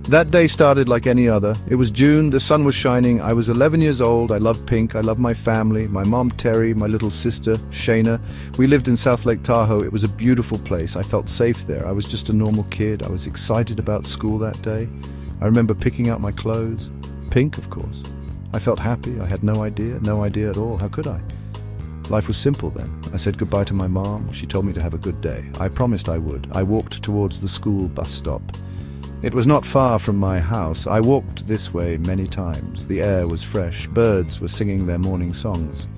That day started like any other. It was June, the sun was shining, I was 11 years old, I loved pink, I loved my family, my mom Terry, my little sister Shayna. We lived in South Lake Tahoe. It was a beautiful place. I felt safe there. I was just a normal kid. I was excited about school that day. I remember picking out my clothes. Pink, of course. I felt happy. I had no idea at all. How could I? Life was simple then. I said goodbye to my mom. She told me to have a good day. I promised I would. I walked towards the school bus stop. It was not far from my house. I walked this way many times. The air was fresh. Birds were singing their morning songs.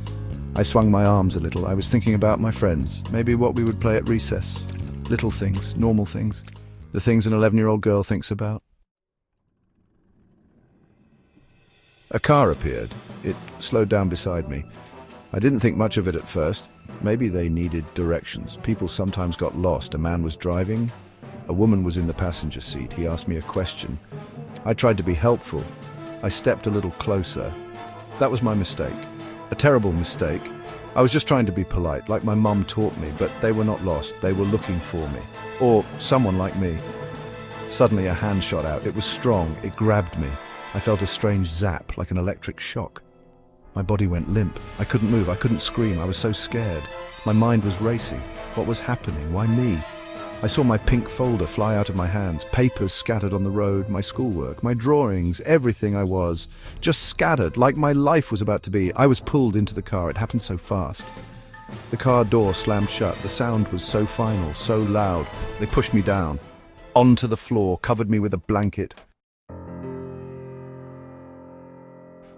I swung my arms a little. I was thinking about my friends, maybe what we would play at recess. Little things, normal things. The things an 11-year-old girl thinks about. A car appeared. It slowed down beside me. I didn't think much of it at first. Maybe they needed directions. People sometimes got lost. A man was driving. A woman was in the passenger seat. He asked me a question. I tried to be helpful. I stepped a little closer. That was my mistake. A terrible mistake. I was just trying to be polite, like my mum taught me, but they were not lost. They were looking for me. Or someone like me. Suddenly a hand shot out. It was strong. It grabbed me. I felt a strange zap, like an electric shock. My body went limp. I couldn't move. I couldn't scream. I was so scared. My mind was racing. What was happening? Why me? I saw my pink folder fly out of my hands, papers scattered on the road, my schoolwork, my drawings, everything I was, just scattered, like my life was about to be. I was pulled into the car. It happened so fast. The car door slammed shut. The sound was so final, so loud. They pushed me down, onto the floor, covered me with a blanket.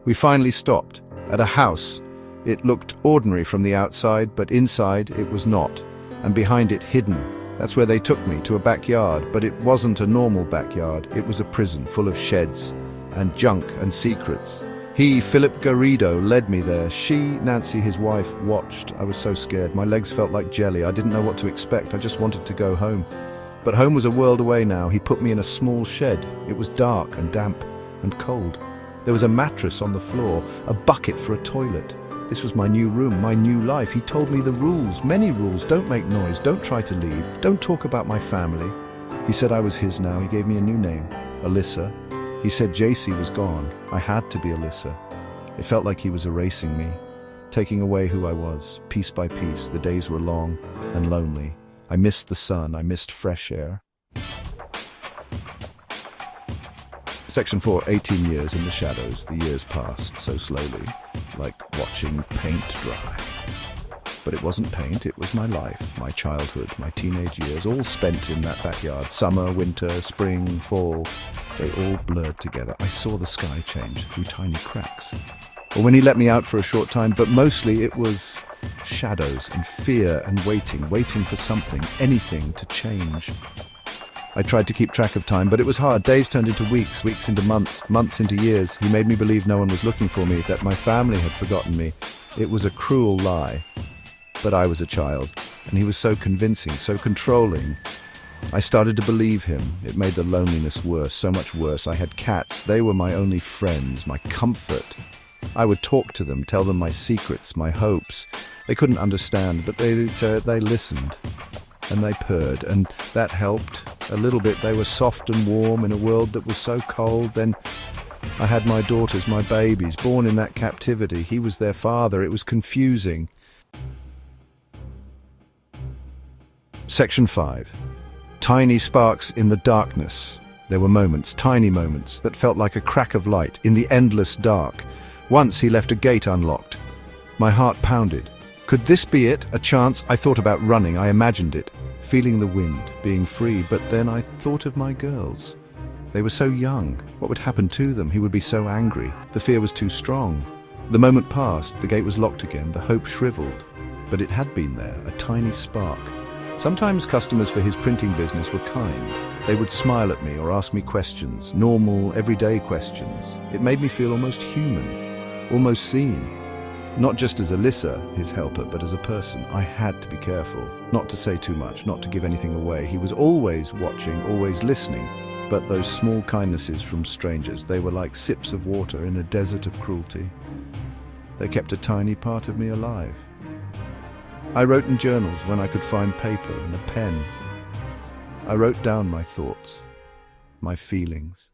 We finally stopped, at a house. It looked ordinary from the outside, but inside it was not, and behind it hidden. That's where they took me, to a backyard, but it wasn't a normal backyard. It was a prison full of sheds and junk and secrets. He, Philip Garrido, led me there. She, Nancy, his wife, watched. I was so scared. My legs felt like jelly. I didn't know what to expect. I just wanted to go home. But home was a world away now. He put me in a small shed. It was dark and damp and cold. There was a mattress on the floor, a bucket for a toilet. This was my new room, my new life. He told me the rules, many rules. Don't make noise, don't try to leave, don't talk about my family. He said I was his now. He gave me a new name, Alyssa. He said Jaycee was gone. I had to be Alyssa. It felt like he was erasing me, taking away who I was, piece by piece. The days were long and lonely. I missed the sun, I missed fresh air. Section 4, 18 years in the shadows. The years passed so slowly, like watching paint dry. But it wasn't paint, it was my life, my childhood, my teenage years, all spent in that backyard. Summer, winter, spring, fall, they all blurred together. I saw the sky change through tiny cracks. Or when he let me out for a short time, but mostly it was shadows and fear and waiting for something, anything to change. I tried to keep track of time, but it was hard. Days turned into weeks, weeks into months, months into years. He made me believe no one was looking for me, that my family had forgotten me. It was a cruel lie. But I was a child, and he was so convincing, so controlling. I started to believe him. It made the loneliness worse, so much worse. I had cats. They were my only friends, my comfort. I would talk to them, tell them my secrets, my hopes. They couldn't understand, but they listened. And they purred, and that helped a little bit. They were soft and warm in a world that was so cold. Then I had my daughters, my babies, born in that captivity. He was their father. It was confusing. Section 5. Tiny sparks in the darkness. There were moments, tiny moments, that felt like a crack of light in the endless dark. Once he left a gate unlocked. My heart pounded. Could this be it? A chance? I thought about running. I imagined it. Feeling the wind, being free. But then I thought of my girls. They were so young. What would happen to them? He would be so angry. The fear was too strong. The moment passed. The gate was locked again. The hope shriveled. But it had been there, a tiny spark. Sometimes customers for his printing business were kind. They would smile at me or ask me questions, normal, everyday questions. It made me feel almost human, almost seen. Not just as Alyssa, his helper, but as a person. I had to be careful, not to say too much, not to give anything away. He was always watching, always listening. But those small kindnesses from strangers, they were like sips of water in a desert of cruelty. They kept a tiny part of me alive. I wrote in journals when I could find paper and a pen. I wrote down my thoughts, my feelings.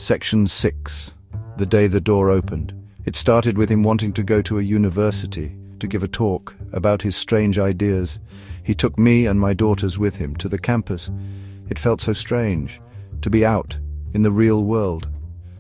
Section 6. The day the door opened. It started with him wanting to go to a university, to give a talk about his strange ideas. He took me and my daughters with him to the campus. It felt so strange to be out in the real world.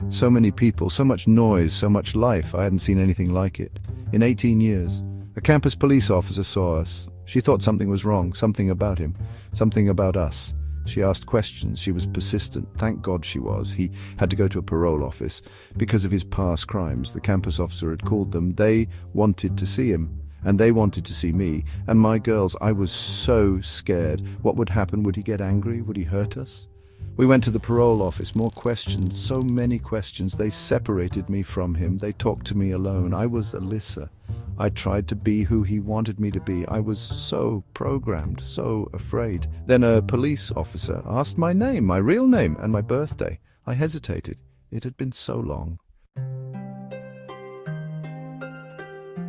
So many people, so much noise, so much life. I hadn't seen anything like it in 18 years. A campus police officer saw us. She thought something was wrong, something about him, something about us. She asked questions. She was persistent. Thank God she was. He had to go to a parole office because of his past crimes. The campus officer had called them. They wanted to see him, and they wanted to see me and my girls. I was so scared. What would happen? Would he get angry? Would he hurt us? We went to the parole office. More questions, so many questions. They separated me from him. They talked to me alone. I was Alyssa. I tried to be who he wanted me to be. I was so programmed, so afraid. Then a police officer asked my name, my real name, and my birthday. I hesitated. It had been so long.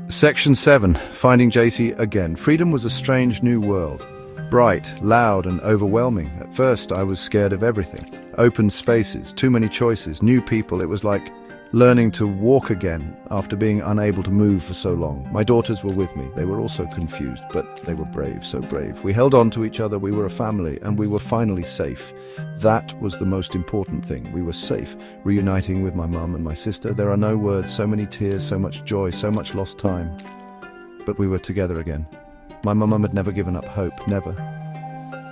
Section 7. Finding Jaycee again. Freedom was a strange new world. Bright, loud, and overwhelming. At first, I was scared of everything. Open spaces, too many choices, new people. It was like learning to walk again after being unable to move for so long. My daughters were with me. They were also confused, but they were brave, so brave. We held on to each other. We were a family, and we were finally safe. That was the most important thing. We were safe, reuniting with my mum and my sister. There are no words, so many tears, so much joy, so much lost time. But we were together again. My mum had never given up hope, never.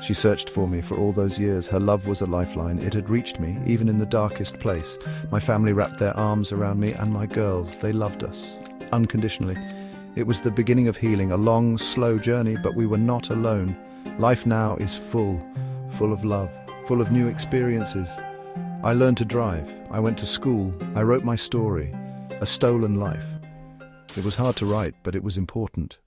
She searched for me for all those years. Her love was a lifeline. It had reached me, even in the darkest place. My family wrapped their arms around me, and my girls, they loved us, unconditionally. It was the beginning of healing, a long, slow journey, but we were not alone. Life now is full of love, full of new experiences. I learned to drive. I went to school. I wrote my story, a stolen life. It was hard to write, but it was important.